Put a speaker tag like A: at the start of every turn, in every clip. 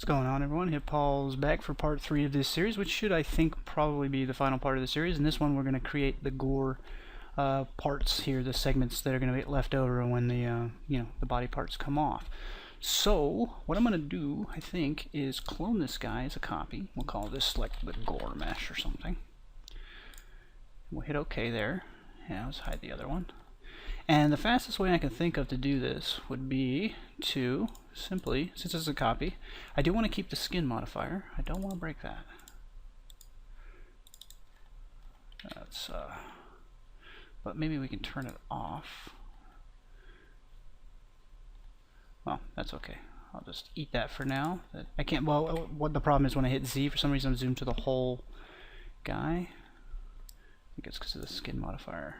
A: What's going on, everyone? Hip Paul's back for part 3 of this series, which should, I think, probably be the final part of the series. In this one, we're going to create the Gore parts here, the segments that are going to get left over when the the body parts come off. So what I'm going to do, I think, is clone this guy as a copy. We'll call this like the Gore mesh or something. We'll hit OK there. Yeah, let's hide the other one. And the fastest way I can think of to do this would be to simply, since it's a copy, I do want to keep the skin modifier. I don't want to break that. That's but maybe we can turn it off. Well, that's okay. I'll just eat that for now. I can't. Well, what the problem is when I hit Z, for some reason I'm zoomed to the whole guy. I think it's because of the skin modifier.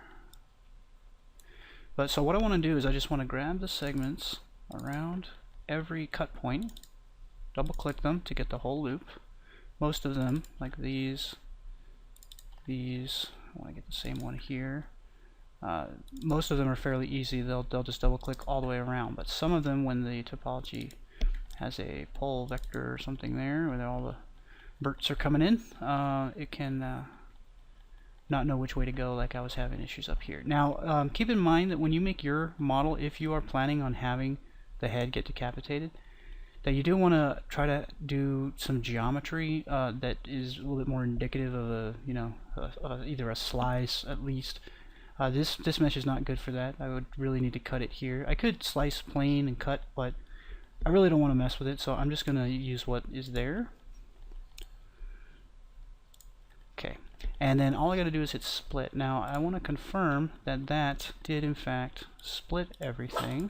A: But so what I want to do is I just want to grab the segments around every cut point, double click them to get the whole loop. Most of them, like these, I want to get the same one here. Most of them are fairly easy. They'll just double click all the way around. But some of them, when the topology has a pole vector or something there, where all the burts are coming in, it can not know which way to go, like I was having issues up here. Now, keep in mind that when you make your model, if you are planning on having the head get decapitated, that you do want to try to do some geometry that is a little bit more indicative of a, either a slice at least. This mesh is not good for that. I would really need to cut it here. I could slice plain and cut, but I really don't want to mess with it, so I'm just going to use what is there. Okay. And then all I got to do is hit split. Now I want to confirm that that did in fact split everything.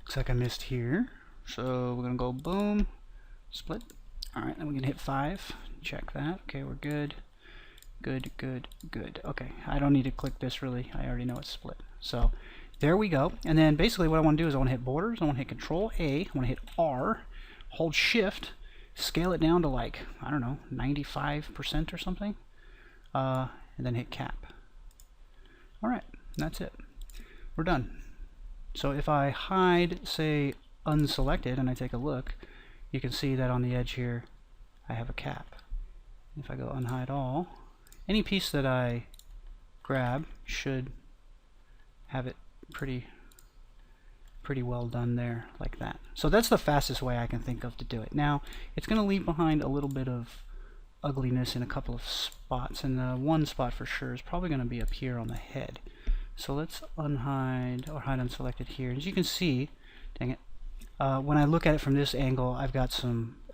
A: Looks like I missed here. So we're going to go boom, split. Alright, then we can hit 5. Check that. Okay, we're good. Good. Okay, I don't need to click this really. I already know it's split. So there we go. And then basically what I want to do is I want to hit borders. I want to hit Control A. I want to hit R. Hold Shift. Scale it down to like, I don't know, 95% or something, and then hit cap. Alright, that's it. We're done. So if I hide, say, unselected, and I take a look, you can see that on the edge here I have a cap. If I go unhide all, any piece that I grab should have it pretty well done there, like that. So that's the fastest way I can think of to do it. Now it's going to leave behind a little bit of ugliness in a couple of spots, and the one spot for sure is probably going to be up here on the head. So let's unhide or hide unselected here. As you can see, dang it, when I look at it from this angle, I've got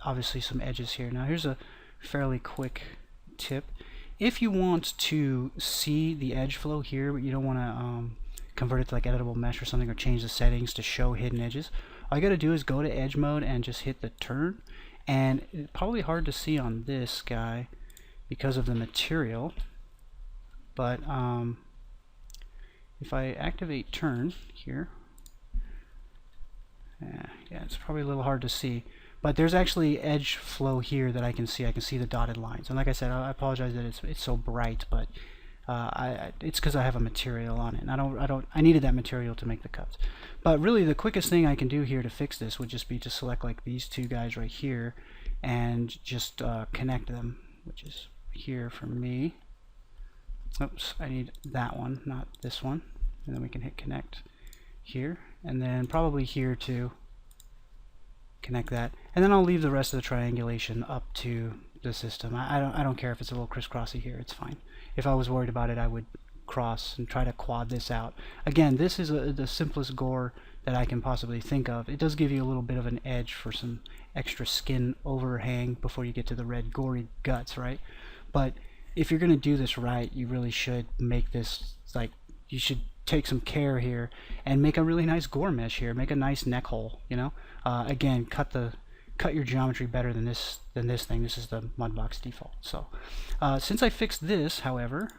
A: obviously some edges here. Now here's a fairly quick tip. If you want to see the edge flow here, but you don't want to convert it to like editable mesh or something, or change the settings to show hidden edges, all you got to do is go to edge mode and just hit the turn. And it's probably hard to see on this guy because of the material, but if I activate turn here, yeah, it's probably a little hard to see, but there's actually edge flow here that I can see. I can see the dotted lines, and like I said, I apologize that it's so bright, but it's because I have a material on it, and I needed that material to make the cuts. But really the quickest thing I can do here to fix this would just be to select like these two guys right here and just connect them, which is here for me. Oops, I need that one, not this one. And then we can hit connect here, and then probably here to connect that, and then I'll leave the rest of the triangulation up to the system. I don't care if it's a little crisscrossy here, it's fine. If I was worried about it, I would cross and try to quad this out. Again, this is the simplest Gore that I can possibly think of. It does give you a little bit of an edge for some extra skin overhang before you get to the red gory guts, right? But if you're going to do this right, you really should make this, like, you should take some care here and make a really nice Gore mesh here. Make a nice neck hole, you know. Again, cut your geometry better than this thing. This is the Mudbox default. So since I fixed this, however,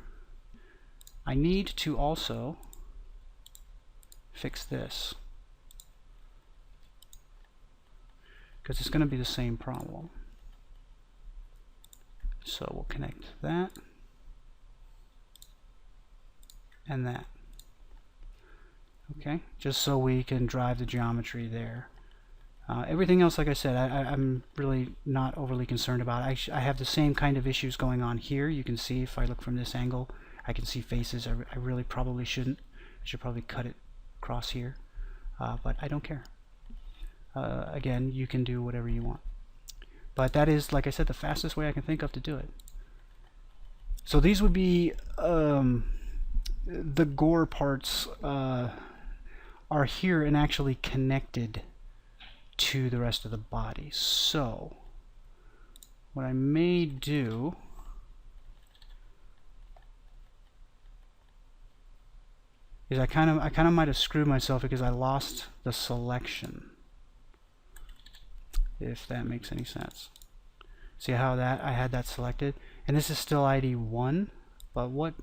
A: I need to also fix this, because it's going to be the same problem. So we'll connect that and that. Okay, just so we can drive the geometry there. Everything else, like I said, I'm really not overly concerned about. I have the same kind of issues going on here. You can see if I look from this angle, I can see faces. I really probably shouldn't. I should probably cut it across here, but I don't care. Again, you can do whatever you want. But that is, like I said, the fastest way I can think of to do it. So these would be the Gore parts are here and actually connected to the rest of the body. So what I may do is I kind of might have screwed myself because I lost the selection, if that makes any sense. See how that I had that selected, and this is still ID 1, but what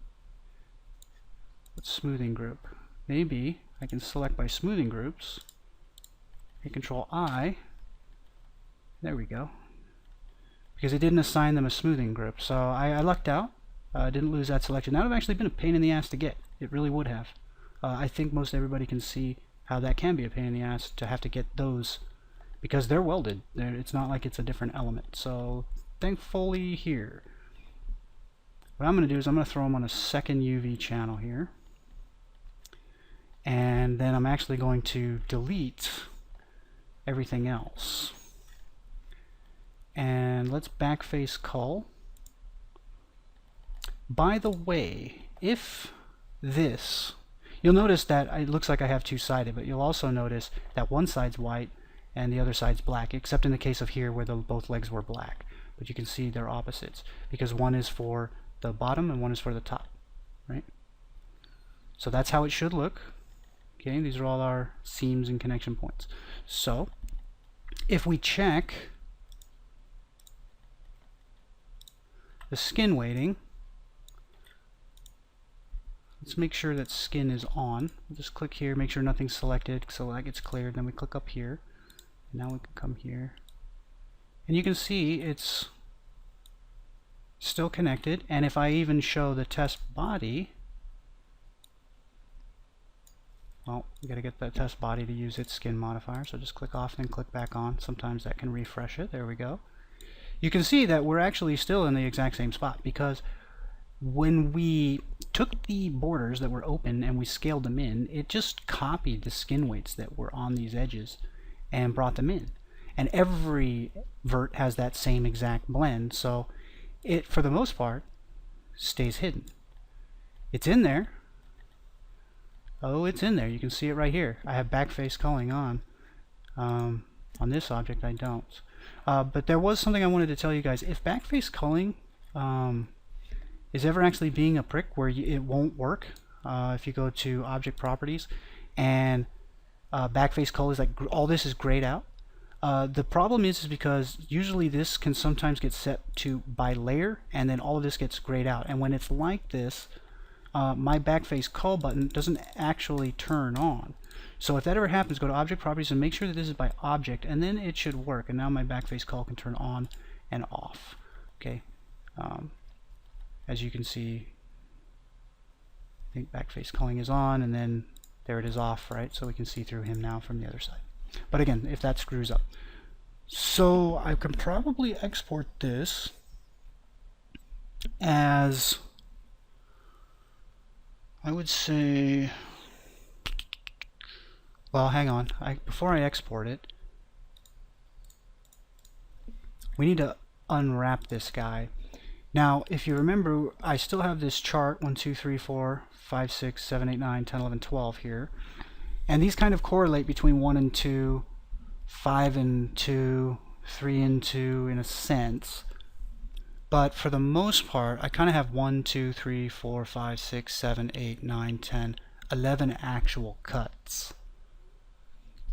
A: smoothing group? Maybe I can select by smoothing groups. Hit Control I. There we go. Because it didn't assign them a smoothing group, so I lucked out. Didn't lose that selection. That would have actually been a pain in the ass to get. It really would have. I think most everybody can see how that can be a pain in the ass to have to get those, because they're welded. It's not like it's a different element. So thankfully here, what I'm going to do is I'm going to throw them on a second UV channel here, and then I'm actually going to delete everything else. And let's backface cull. By the way, if this, you'll notice that it looks like I have two-sided, but you'll also notice that one side's white and the other side's black, except in the case of here where both legs were black. But you can see they're opposites, because one is for the bottom and one is for the top, right? So that's how it should look. Okay, these are all our seams and connection points. So if we check the skin weighting, let's make sure that skin is on. We'll just click here, make sure nothing's selected so that gets cleared. Then we click up here. And now we can come here. And you can see it's still connected. And if I even show the test body, well, we got to get the test body to use its skin modifier. So just click off and click back on. Sometimes that can refresh it. There we go. You can see that we're actually still in the exact same spot, because when we took the borders that were open and we scaled them in, it just copied the skin weights that were on these edges and brought them in. And every vert has that same exact blend, so it, for the most part, stays hidden. It's in there. Oh, it's in there. You can see it right here. I have backface culling on. On this object, I don't. But there was something I wanted to tell you guys. If backface culling is ever actually being a prick where it won't work, if you go to object properties and backface cull is like all this is grayed out, the problem is because usually this can sometimes get set to by layer, and then all of this gets grayed out. And when it's like this, my backface cull button doesn't actually turn on. So if that ever happens, go to object properties and make sure that this is by object, and then it should work. And now my backface cull can turn on and off. Okay, as you can see, I think backface culling is on, and then there it is off, right? So we can see through him now from the other side. But again, if that screws up, so I can probably export this as, I would say, well, hang on. Before I export it, we need to unwrap this guy. Now, if you remember, I still have this chart 1, 2, 3, 4, 5, 6, 7, 8, 9, 10, 11, 12 here. And these kind of correlate between 1 and 2, 5 and 2, 3 and 2 in a sense. But for the most part, I kind of have 1, 2, 3, 4, 5, 6, 7, 8, 9, 10, 11 actual cuts.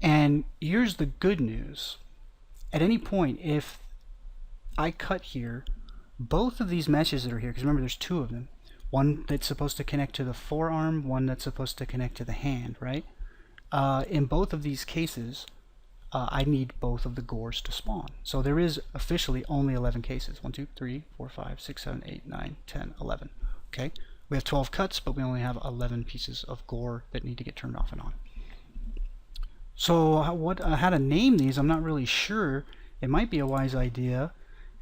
A: And here's the good news. At any point, if I cut here, both of these meshes that are here, because remember there's two of them, one that's supposed to connect to the forearm, one that's supposed to connect to the hand, right? In both of these cases, I need both of the Gores to spawn. So there is officially only 11 cases. 1, 2, 3, 4, 5, 6, 7, 8, 9, 10, 11. Okay? We have 12 cuts, but we only have 11 pieces of Gore that need to get turned off and on. So how to name these, I'm not really sure. It might be a wise idea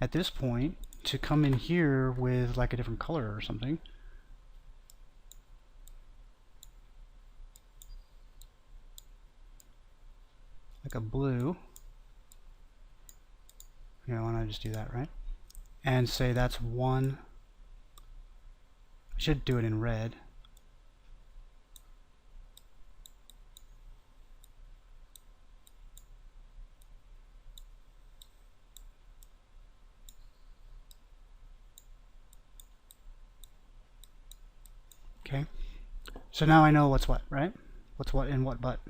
A: at this point to come in here with like a different color or something. Like a blue. Yeah, why don't I just do that, right? And say that's one. I should do it in red. Okay, so now I know what's what, right? What's what in what but.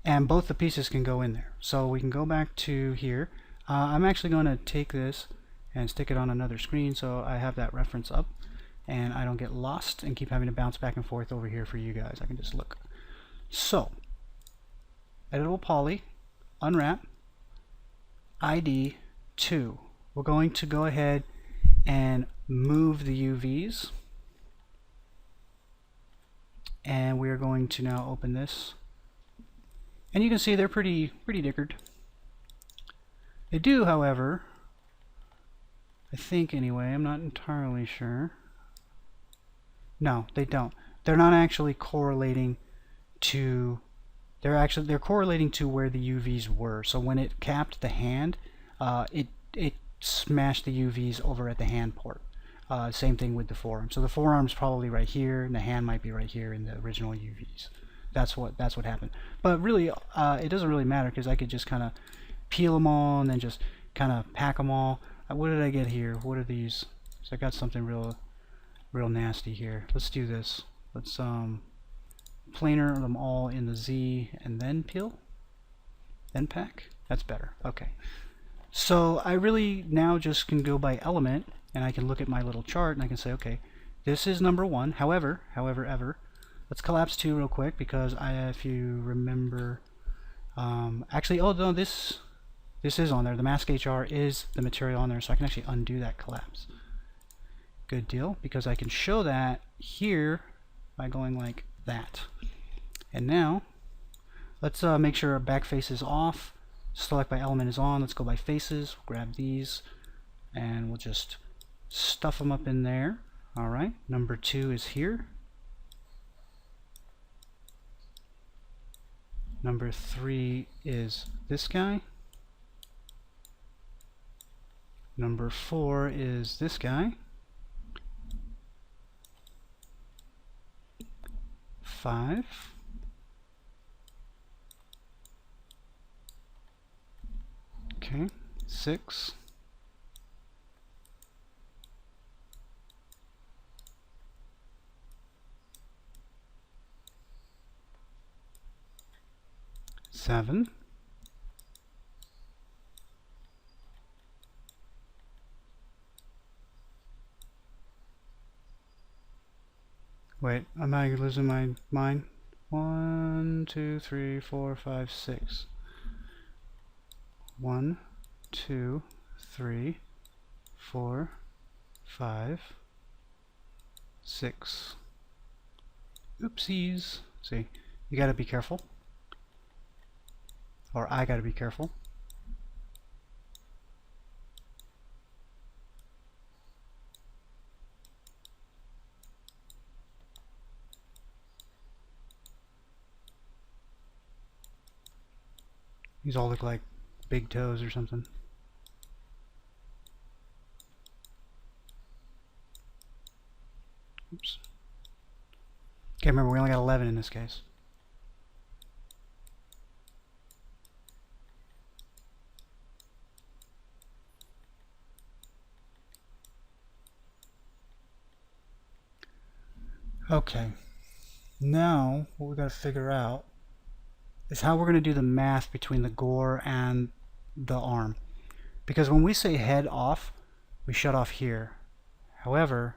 A: And both the pieces can go in there. So we can go back to here. I'm actually going to take this and stick it on another screen so I have that reference up and I don't get lost and keep having to bounce back and forth over here for you guys. I can just look. So, editable poly, unwrap, ID 2. We're going to go ahead and move the UVs. And we're going to now open this. And you can see they're pretty dickered. They do, however, I think anyway, I'm not entirely sure. No, they don't. They're not actually correlating to, they're correlating to where the UVs were. So when it capped the hand, it smashed the UVs over at the hand port. Same thing with the forearm. So the forearm's probably right here, and the hand might be right here in the original UVs. That's what happened. But really, it doesn't really matter because I could just kind of peel them all and then just kind of pack them all. What did I get here? What are these? So I got something real nasty here. Let's do this. Let's planar them all in the Z and then peel, then pack. That's better. Okay. So I really now just can go by element, and I can look at my little chart and I can say, okay, this is number 1. However, let's collapse 2 real quick because if you remember, actually, oh no, this is on there. The mask HR is the material on there, so I can actually undo that collapse. Good deal, because I can show that here by going like that. And now, let's make sure our back face is off. Select by element is on. Let's go by faces. We'll grab these, and we'll just stuff them up in there. All right, number 2 is here. Number 3 is this guy. Number 4 is this guy. 5. Okay, 6. 7. Wait, am I losing my mind? 1, 2, 3, 4, 5, 6. 1, 2, 3, 4, 5, 6. Oopsies. See, you gotta be careful. Or I gotta be careful. These all look like big toes or something. Oops. Okay, remember we only got 11 in this case. Okay, now what we got to figure out is how we're going to do the math between the gore and the arm. Because when we say head off, we shut off here. However,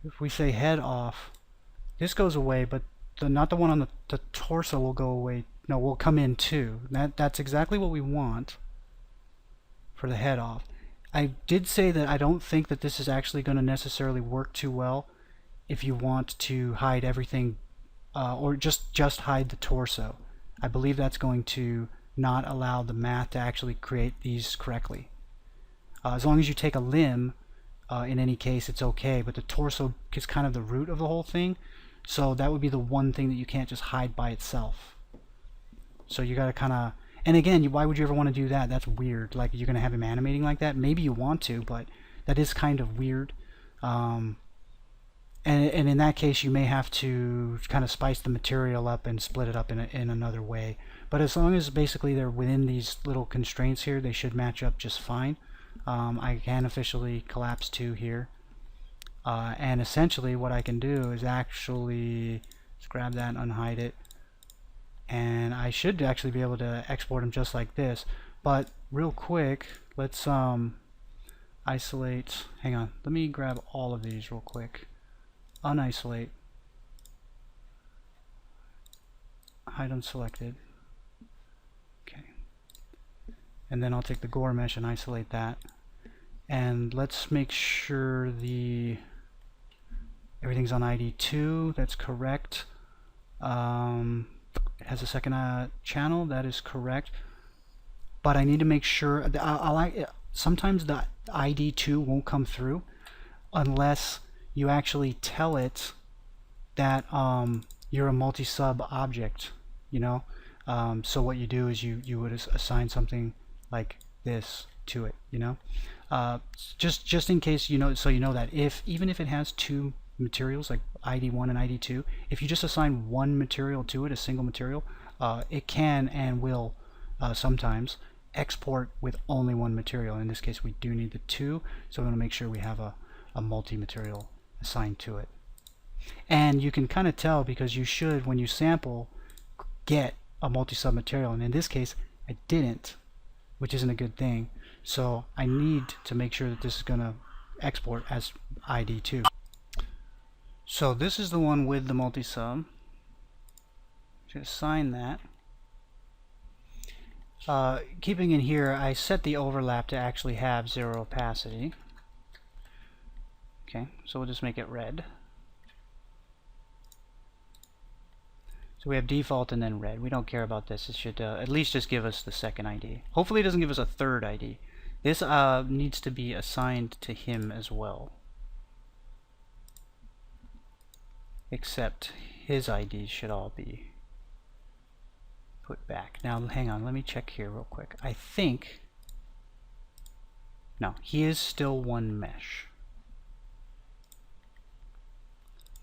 A: if we say head off, this goes away, but not the one on the torso will go away. No, will come in too. That's exactly what we want for the head off. I did say that I don't think that this is actually going to necessarily work too well if you want to hide everything, or just hide the torso. I believe that's going to not allow the math to actually create these correctly. As long as you take a limb, in any case, it's okay, but the torso is kind of the root of the whole thing, so that would be the one thing that you can't just hide by itself. So you gotta kind of, and again, why would you ever want to do that? That's weird. Like, you're gonna have him animating like that? Maybe you want to, but that is kind of weird. And in that case, you may have to kind of spice the material up and split it up in another way. But as long as basically they're within these little constraints here, they should match up just fine. I can officially collapse 2 here. And essentially what I can do is actually just grab that and unhide it. And I should actually be able to export them just like this. But real quick, let's isolate. Hang on, let me grab all of these real quick. Unisolate. Hide unselected. Okay. And then I'll take the Gore mesh and isolate that. And let's make sure everything's on ID 2. That's correct. It has a second channel. That is correct. But I need to make sure. Sometimes the ID 2 won't come through unless you actually tell it that you're a multi-sub object. You know. So what you do is you would assign something like this to it. You know. Just in case, you know, so you know that even if it has 2 materials like ID1 and ID2, if you just assign one material to it, a single material, it can and will sometimes export with only one material. In this case, we do need the 2, so we want to make sure we have a multi-material assigned to it. And you can kind of tell because you should, when you sample, get a multi-sub material, and in this case I didn't, which isn't a good thing. So I need to make sure that this is going to export as ID2. So this is the one with the multi-sub. Just assign that. Keeping in here, I set the overlap to actually have 0 opacity. Okay, so we'll just make it red. So we have default and then red. We don't care about this. It should at least just give us the second ID. Hopefully it doesn't give us a third ID. This needs to be assigned to him as well. Except his IDs should all be put back. Now hang on, let me check here real quick. I think, no, he is still one mesh.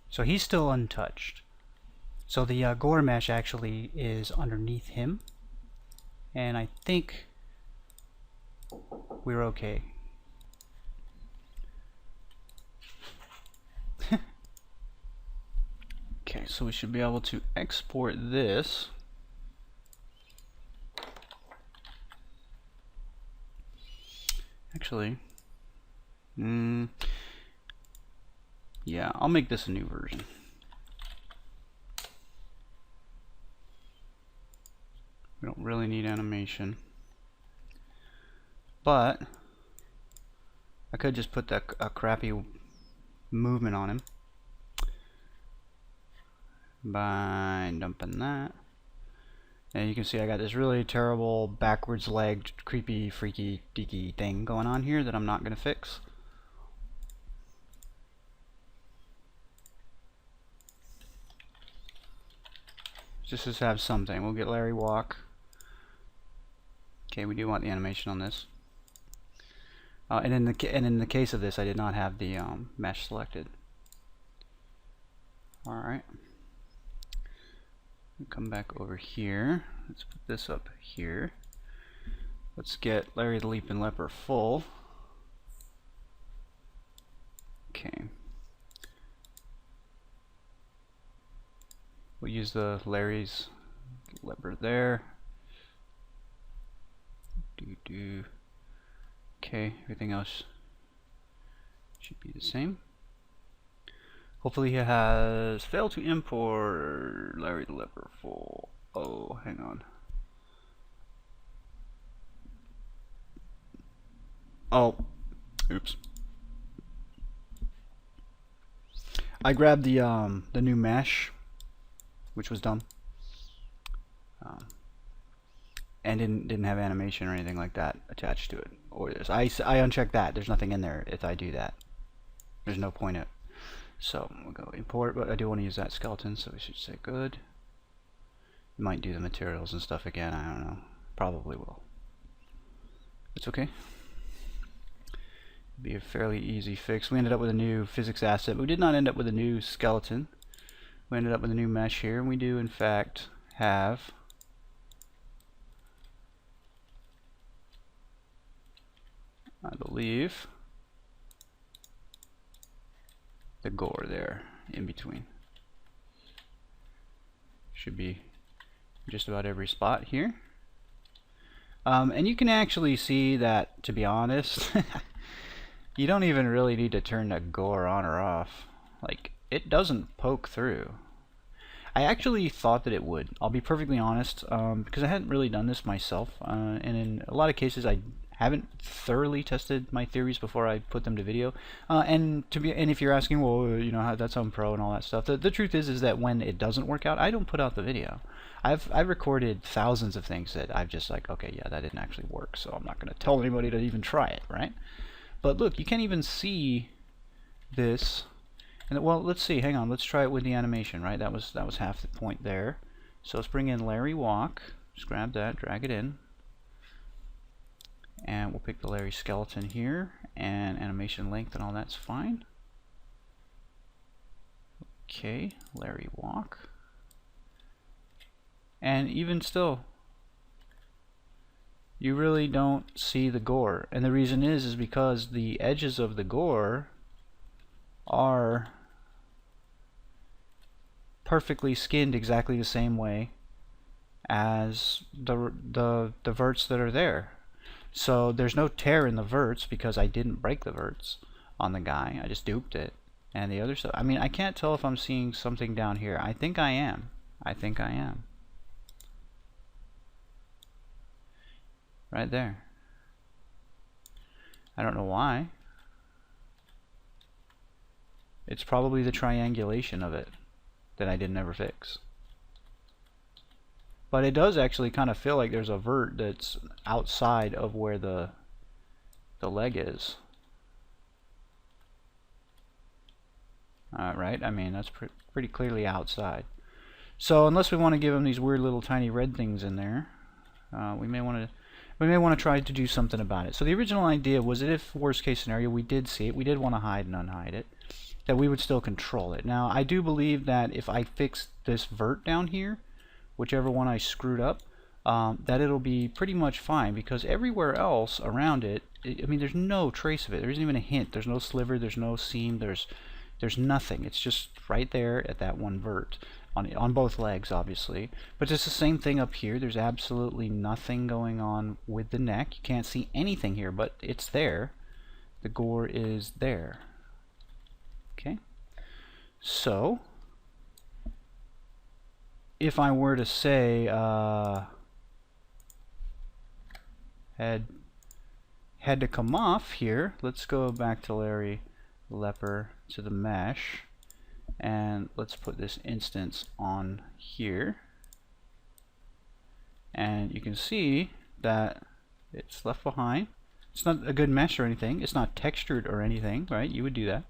A: So he's still untouched. So the Gore mesh actually is underneath him. And I think we're okay. Okay, so we should be able to export this. Actually, yeah, I'll make this a new version. We don't really need animation. But I could just put a crappy movement on him by dumping that. And you can see I got this really terrible backwards legged creepy freaky deaky thing going on here that I'm not going to fix. Just to have something. We'll get Larry walk. Okay, we do want the animation on this. And in the case of this, I did not have the mesh selected. All right. Come back over here. Let's put this up here. Let's get Larry the Leaping Leper full. Okay. We'll use the Larry's leper there. Okay, everything else should be the same. Hopefully he has failed to import Larry the Leper full. Oh, hang on. Oh, oops. I grabbed the new mesh, which was dumb, and didn't have animation or anything like that attached to it. Or this, I unchecked that. There's nothing in there if I do that. There's no point in it. So we'll go import, but I do want to use that skeleton, so we should say good. Might do the materials and stuff again. I don't know. Probably will. It's okay. Be a fairly easy fix. We ended up with a new physics asset, but we did not end up with a new skeleton. We ended up with a new mesh here, and we do in fact have I believe the Gore there in between. Should be just about every spot here. And you can actually see that, to be honest, you don't even really need to turn the Gore on or off. Like, it doesn't poke through. I actually thought that it would. I'll be perfectly honest, because I hadn't really done this myself, and in a lot of cases I haven't thoroughly tested my theories before I put them to video. And if you're asking, well, you know, how that's on pro and all that stuff, the truth is that when it doesn't work out, I don't put out the video. I've recorded thousands of things that I've just like, okay, yeah, that didn't actually work, so I'm not going to tell anybody to even try it, right? But look, you can't even see this. And well, let's see. Hang on. Let's try it with the animation, right? That was half the point there. So let's bring in Larry Walk. Just grab that, drag it in, and we'll pick the Larry skeleton here, and animation length and all that's fine. Okay, Larry Walk. And even still, you really don't see the Gore, and the reason is because the edges of the Gore are perfectly skinned exactly the same way as the verts that are there. So there's no tear in the verts because I didn't break the verts on the guy. I just duped it. And the other stuff, I mean, I can't tell if I'm seeing something down here. I think I am. I think I am. Right there. I don't know why. It's probably the triangulation of it that I didn't ever fix. But it does actually kind of feel like there's a vert that's outside of where the leg is. Right? I mean, that's pretty clearly outside. So unless we want to give them these weird little tiny red things in there, we may want to try to do something about it. So the original idea was that if worst case scenario we did see it, we did want to hide and unhide it, that we would still control it. Now I do believe that if I fix this vert down here, whichever one I screwed up, that it'll be pretty much fine, because everywhere else around it, I mean, there's no trace of it. There isn't even a hint. There's no sliver, there's no seam, there's nothing. It's just right there at that one vert on both legs, obviously. But it's the same thing up here. There's absolutely nothing going on with the neck. You can't see anything here, but it's there. The Gore is there. Okay. So if I were to say had to come off here, let's go back to Larry Leper to the mesh, and let's put this instance on here, and you can see that it's left behind. It's not a good mesh or anything. It's not textured or anything, right? You would do that.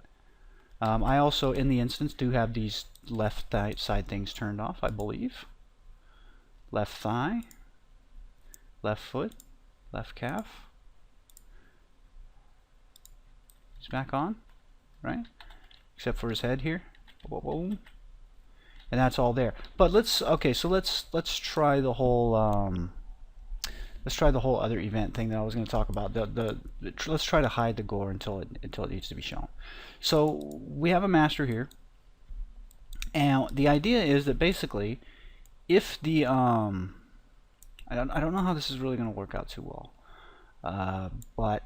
A: I also, in the instance, do have these left side things turned off, I believe. Left thigh, left foot, left calf. He's back on, right? Except for his head here. Boom. And that's all there. But let's try the whole other event thing that I was going to talk about. Let's try to hide the Gore until it needs to be shown. So we have a master here, and the idea is that basically, if the I don't know how this is really going to work out too well, but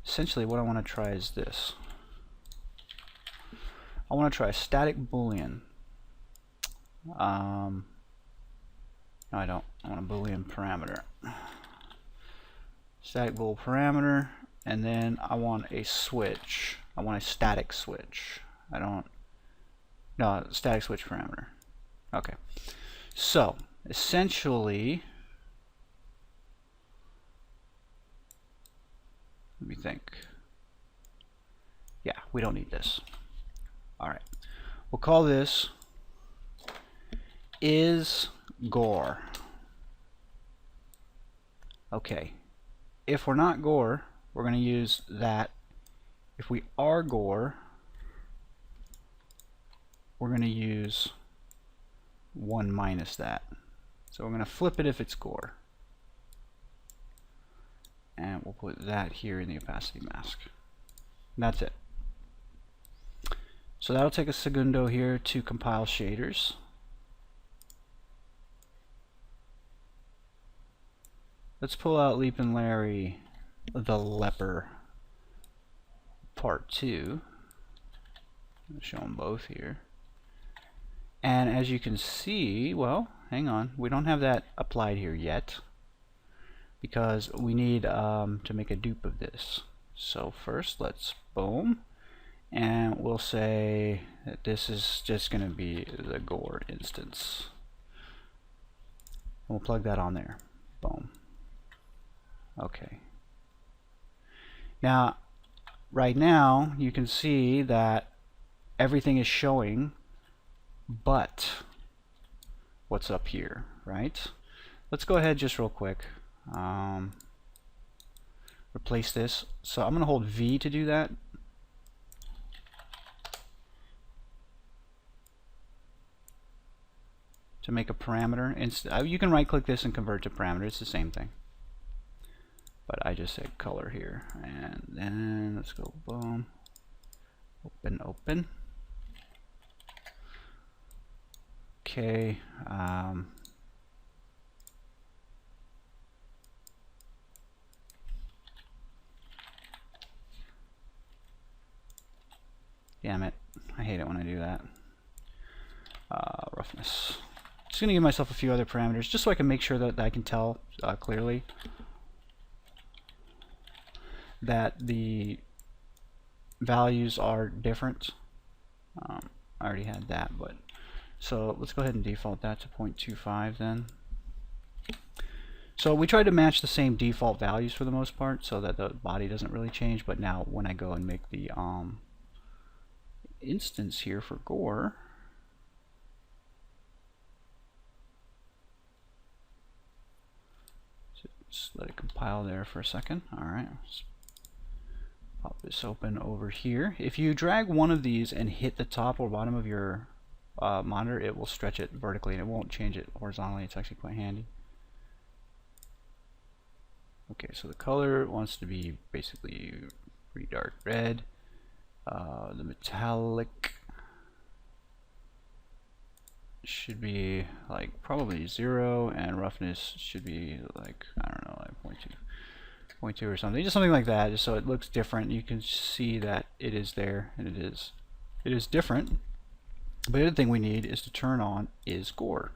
A: essentially what I want to try is this. I want to try a static boolean. No, I want a boolean parameter. Static bool parameter, and then I want a switch. I want a static switch. No, static switch parameter. Okay. So, essentially, let me think. Yeah, we don't need this. Alright. We'll call this is Gore. Okay. If we're not Gore, we're going to use that. If we are Gore, we're going to use 1 minus that. So we're going to flip it if it's Gore. And we'll put that here in the opacity mask. And that's it. So that'll take a segundo here to compile shaders. Let's pull out Leap and Larry, the leper, part 2. I'll show them both here. And as you can see, well, hang on, we don't have that applied here yet because we need to make a dupe of this. So first, let's boom, and we'll say that this is just going to be the Gore instance. And we'll plug that on there. Boom. Okay. Now, right now, you can see that everything is showing, but what's up here, right? Let's go ahead just real quick. Replace this. So I'm going to hold V to do that. To make a parameter. You can right click this and convert to parameter. It's the same thing. But I just said color here. And then let's go boom. Open, open. Okay. Damn it. I hate it when I do that. Roughness. Just going to give myself a few other parameters just so I can make sure that I can tell clearly that the values are different. I already had that, but so let's go ahead and default that to 0.25 then. So we tried to match the same default values for the most part so that the body doesn't really change, but now when I go and make the instance here for Gore, just let it compile there for a second. Alright, let's pop this open over here. If you drag one of these and hit the top or bottom of your monitor, it will stretch it vertically and it won't change it horizontally. It's actually quite handy. Okay, so the color wants to be basically pretty dark red. The metallic should be like probably 0, and roughness should be like, I don't know, like 0.2 or something, just something like that, just so it looks different. You can see that it is there, and it is different. But the other thing we need is to turn on is Gore.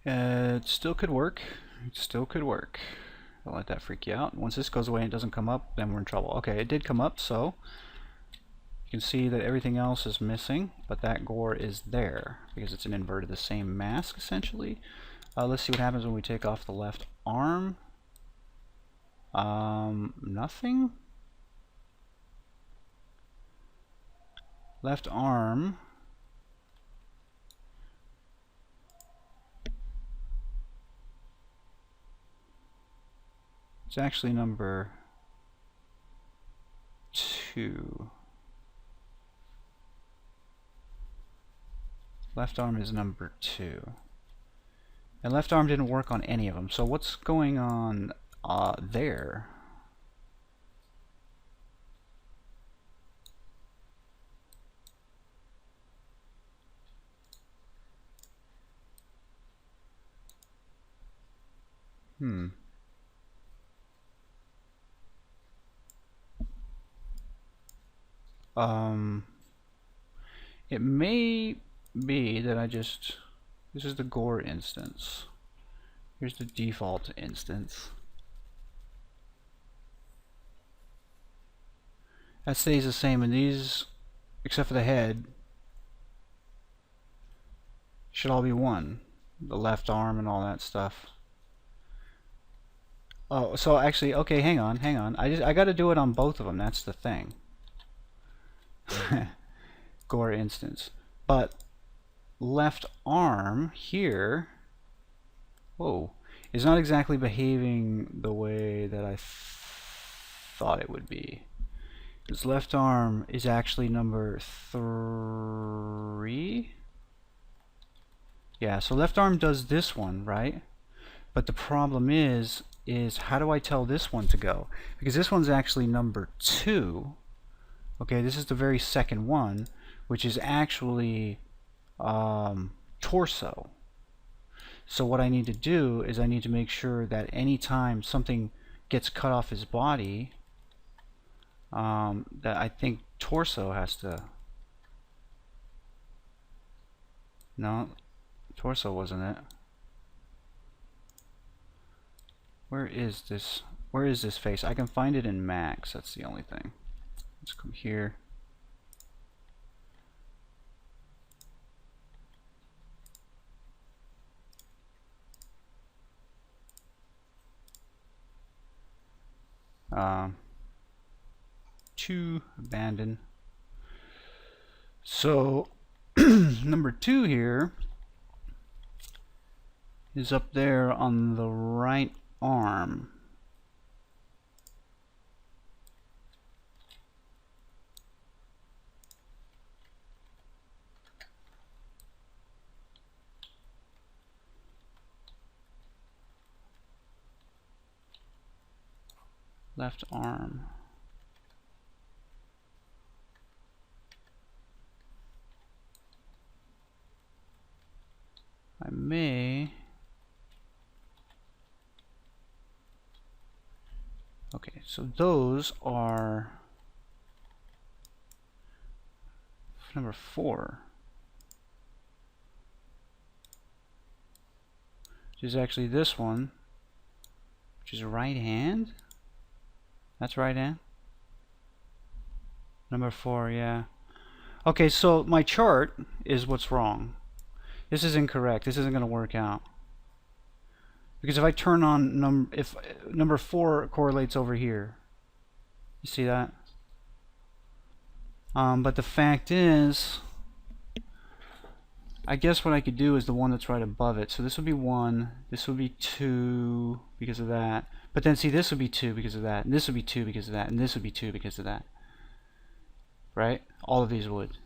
A: It still could work. It still could work. Don't let that freak you out. Once this goes away and it doesn't come up, then we're in trouble. Okay, it did come up, so you can see that everything else is missing, but that Gore is there because it's an invert of the same mask essentially. Let's see what happens when we take off the left arm. Nothing. Left arm. It's actually number 2. Left arm is number 2. And left arm didn't work on any of them. So what's going on there? It may be that I just This is the Gore instance. Here's the default instance. That stays the same, and these, except for the head, should all be 1. The left arm and all that stuff. Oh, so actually, okay, hang on. I got to do it on both of them. That's the thing. Gore instance. But left arm here, whoa, is not exactly behaving the way that I thought it would be. This left arm is actually number 3. Yeah, so left arm does this one, right? But the problem is how do I tell this one to go? Because this one's actually number 2. Okay, this is the very second one, which is actually torso. So what I need to do is I need to make sure that anytime something gets cut off his body, that I think torso has to... No, torso wasn't it. Where is this face? I can find it in Max, that's the only thing. Let's come here. To abandon. So number 2 here is up there on the right arm. Left arm. I may... Okay, so those are number 4. Which is actually this one, which is right hand. That's right hand. Number 4, yeah. Okay, so my chart is what's wrong. This is incorrect. This isn't going to work out. Because if I turn on if number 4 correlates over here, you see that? But the fact is, I guess what I could do is the one that's right above it. So this would be 1, this would be 2 because of that. But then see, this would be 2 because of that, and this would be 2 because of that, and this would be 2 because of that. Right? All of these would.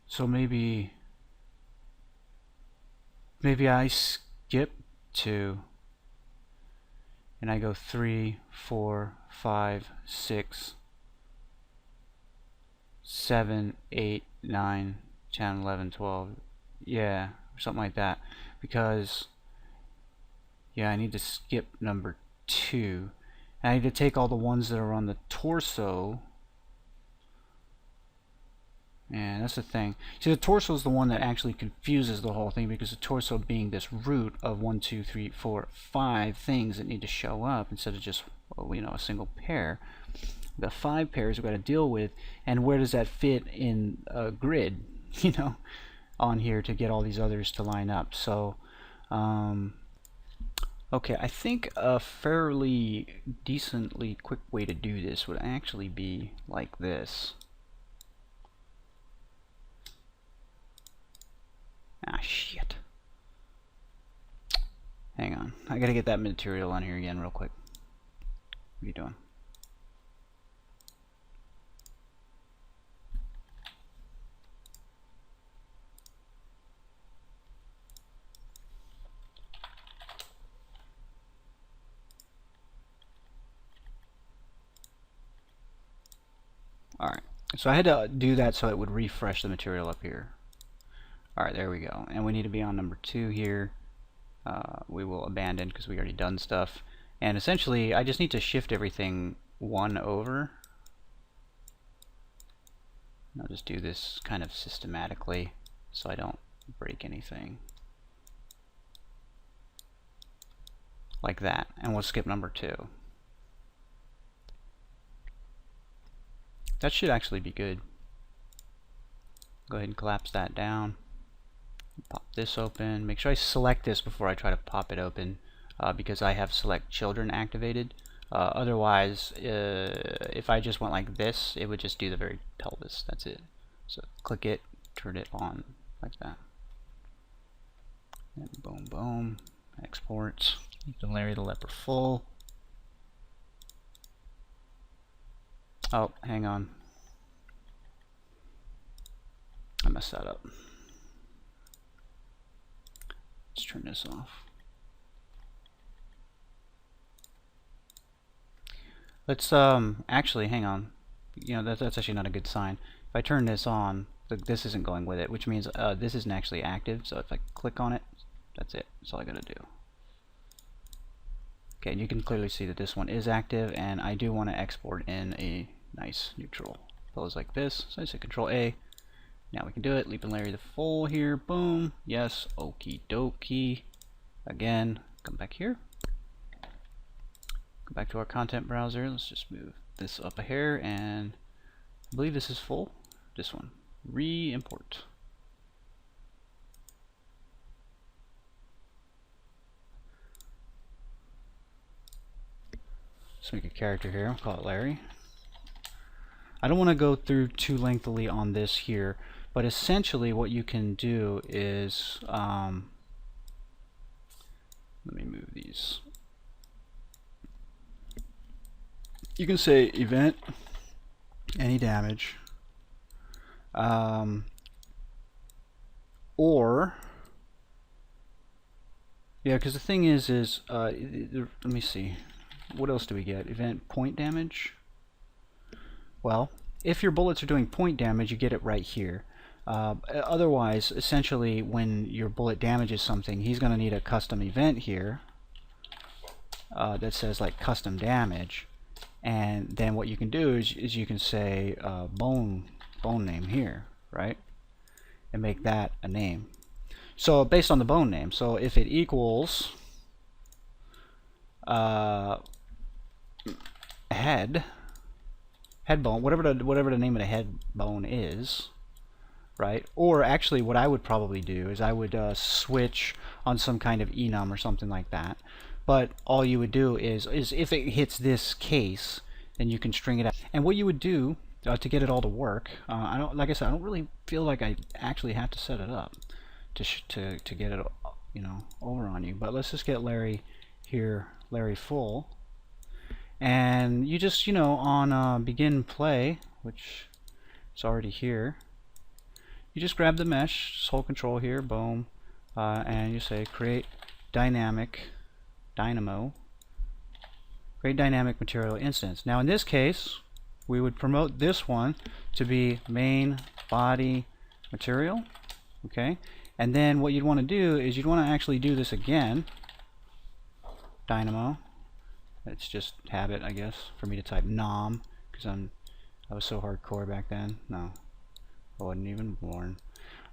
A: So maybe I skip 2 and I go 3, 4, 5, 6, 7, 8, 9, 10, 11, 12. Yeah, or something like that. Because, yeah, I need to skip number 2. And I need to take all the ones that are on the torso. And that's the thing. See, the torso is the one that actually confuses the whole thing, because the torso being this root of 1, 2, 3, 4, 5 things that need to show up instead of just, well, you know, a single pair. The 5 pairs we've got to deal with, and where does that fit in a grid, you know, on here to get all these others to line up. So, okay, I think a fairly decently quick way to do this would actually be like this. Ah, shit. Hang on. I gotta get that material on here again real quick. What are you doing? Alright. So I had to do that so it would refresh the material up here. Alright, there we go. And we need to be on number 2 here. We will abandon because we already done stuff. And essentially, I just need to shift everything 1 over. I'll just do this kind of systematically so I don't break anything. Like that. And we'll skip number 2. That should actually be good. Go ahead and collapse that down. Pop this open. Make sure I select this before I try to pop it open because I have select children activated. Otherwise, if I just went like this, it would just do the very pelvis. That's it. So click it, turn it on like that. And boom, boom. Export. Larry the Leper full. Oh, hang on. I messed that up. Let's turn this off. Let's actually hang on. You know, that's actually not a good sign. If I turn this on, this isn't going with it, which means this isn't actually active. So if I click on it, that's it. That's all I gotta do. Okay, and you can clearly see that this one is active, and I do want to export in a nice neutral pose like this. So I say Control A. Now we can do it. Leap and Larry the full here. Boom. Yes. Okie dokie. Again, come back here. Go back to our content browser. Let's just move this up a hair, and I believe this is full. This one. Re-import. Let's make a character here. I'll call it Larry. I don't want to go through too lengthily on this here, but essentially what you can do is let me move these. You can say event any damage, or yeah, because the thing is let me see, what else do we get? Event point damage. Well, if your bullets are doing point damage, you get it right here. Otherwise, essentially, when your bullet damages something, he's going to need a custom event here that says like custom damage. And then what you can do is you can say bone name here, right? And make that a name. So based on the bone name. So if it equals head bone, whatever the name of the head bone is, right? Or actually, what I would probably do is I would switch on some kind of enum or something like that. But all you would do is if it hits this case, then you can string it out. And what you would do to get it all to work, like I said, I don't really feel like I actually have to set it up to get it, you know, over on you. But let's just get Larry here, Larry full. And you just, you know, on begin play, which is already here, you just grab the mesh, just hold control here, boom, and you say create dynamic material instance. Now in this case, we would promote this one to be main body material, okay? And then what you'd want to do is you'd want to actually do this again, dynamo. It's just habit, I guess, for me to type nom, because I was so hardcore back then. No, I wasn't even born.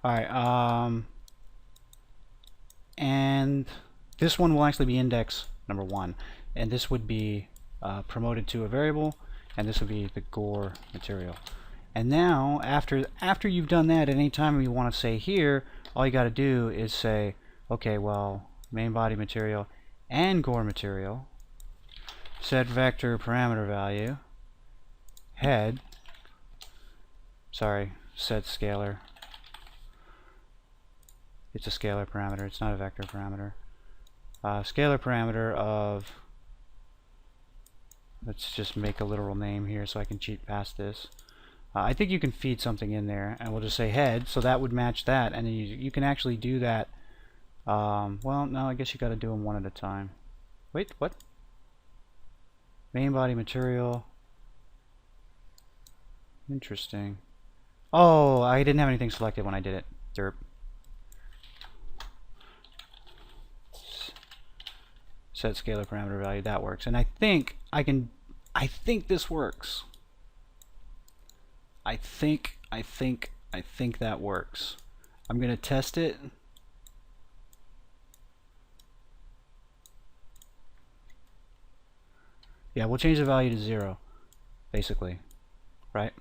A: Alright, and this one will actually be index number 1, and this would be promoted to a variable, and this would be the Gore material. And now, after you've done that, at any time you want to say here, all you got to do is say, okay, well, main body material and Gore material, set vector parameter value, head, sorry, set scalar. It's a scalar parameter, it's not a vector parameter. Scalar parameter of, let's just make a literal name here so I can cheat past this. I think you can feed something in there, and we'll just say head, so that would match that, and then you can actually do that. Well, no, I guess you got to do them one at a time. Wait, what? Main body material. Interesting. Oh, I didn't have anything selected when I did it. Derp. Set scalar parameter value. That works. And I think this works. I think that works. I'm going to test it. Yeah, we'll change the value to 0, basically, right?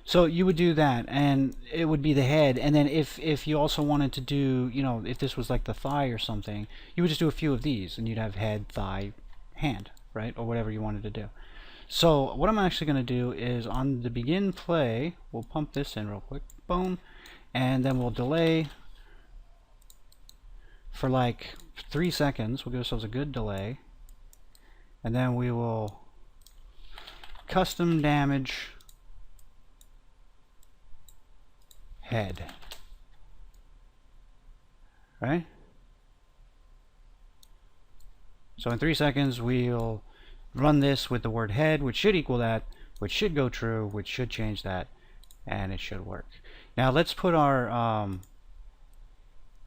A: So you would do that, and it would be the head, and then if you also wanted to do, you know, if this was like the thigh or something, you would just do a few of these, and you'd have head, thigh, hand, right? Or whatever you wanted to do. So what I'm actually going to do is on the begin play, we'll pump this in real quick, boom, and then we'll delay for like 3 seconds. We'll give ourselves a good delay, and then we will custom damage head, right? So in 3 seconds we'll run this with the word head, which should equal that, which should go true, which should change that, and it should work. Now let's put our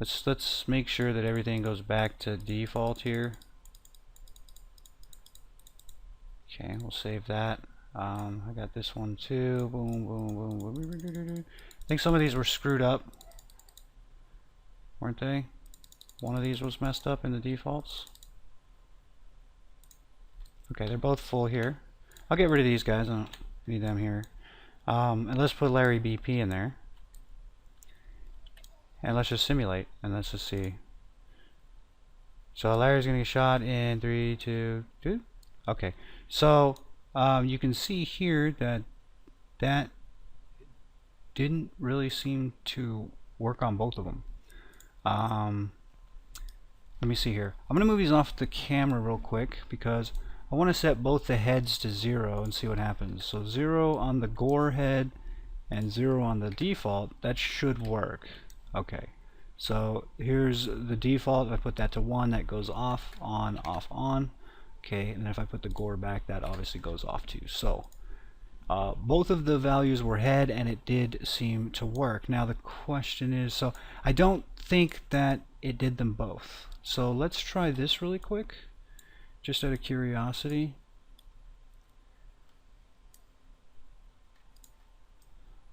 A: let's make sure that everything goes back to default here. Okay, we'll save that. I got this one too. Boom, boom, boom, boom. I think some of these were screwed up, weren't they? One of these was messed up in the defaults. Okay, they're both full here. I'll get rid of these guys. I don't need them here. And let's put Larry BP in there. And let's just simulate, and let's just see. So Larry's going to get shot in 3, 2, 2. Okay, so you can see here that that didn't really seem to work on both of them. Let me see here. I'm going to move these off the camera real quick because I want to set both the heads to 0 and see what happens. So 0 on the Gore head and 0 on the default. That should work. Okay, so here's the default. If I put that to 1, that goes off, on, off, on. Okay, and if I put the Gore back, that obviously goes off too. So both of the values were head, and it did seem to work. Now the question is, so I don't think that it did them both. So let's try this really quick, just out of curiosity.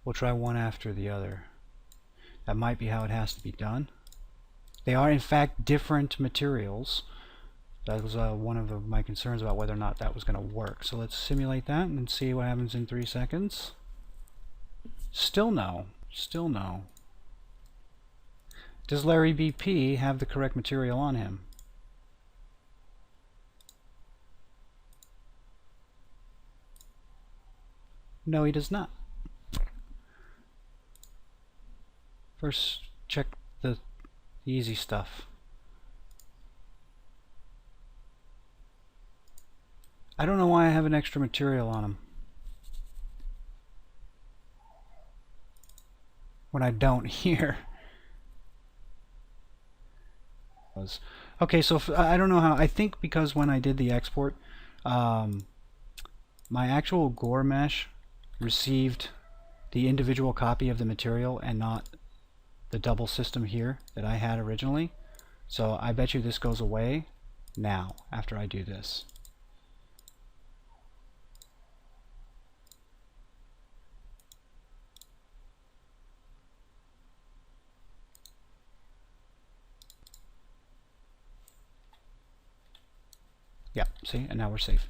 A: We'll try one after the other. That might be how it has to be done. They are in fact different materials. That was one of my concerns about whether or not that was going to work. So let's simulate that and see what happens in 3 seconds. Still no. Still no. Does Larry BP have the correct material on him? No, he does not. First, check the easy stuff. I don't know why I have an extra material on him when I don't here. Okay, so I don't know how. I think because when I did the export, my actual Gore mesh received the individual copy of the material and not the double system here that I had originally. So I bet you this goes away now after I do this. Yeah, see, and now we're safe.